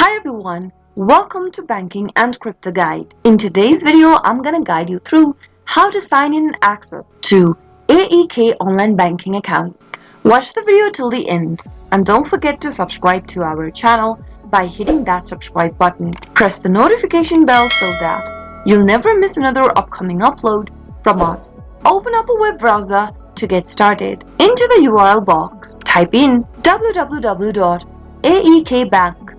Hi everyone, welcome to Banking and Crypto Guide. In today's video, I'm gonna guide you through how to sign in and access to AEK online banking account. Watch the video till the end and don't forget to subscribe to our channel by hitting that subscribe button. Press the notification bell so that you'll never miss another upcoming upload from us. Open up a web browser to get started. Into the URL box, type in www.aekbank.ch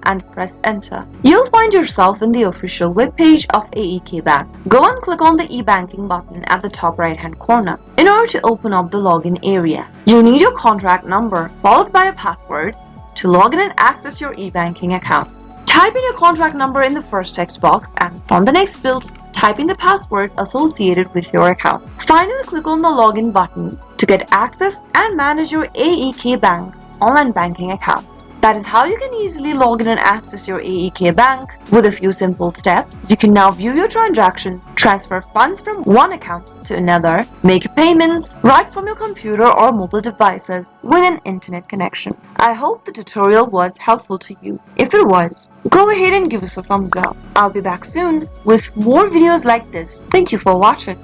and press enter. You'll find yourself in the official webpage of AEK Bank. Go and click on the e-banking button at the top right hand corner. In order to open up the login area, you need your contract number followed by a password to log in and access your e-banking account. Type in your contract number in the first text box and on the next field, type in the password associated with your account. Finally, click on the login button to get access and manage your AEK Bank online banking account. That is how you can easily log in and access your AEK Bank with a few simple steps. You can now view your transactions, transfer funds from one account to another, make payments right from your computer or mobile devices with an internet connection. I hope the tutorial was helpful to you. If it was, go ahead and give us a thumbs up. I'll be back soon with more videos like this. Thank you for watching.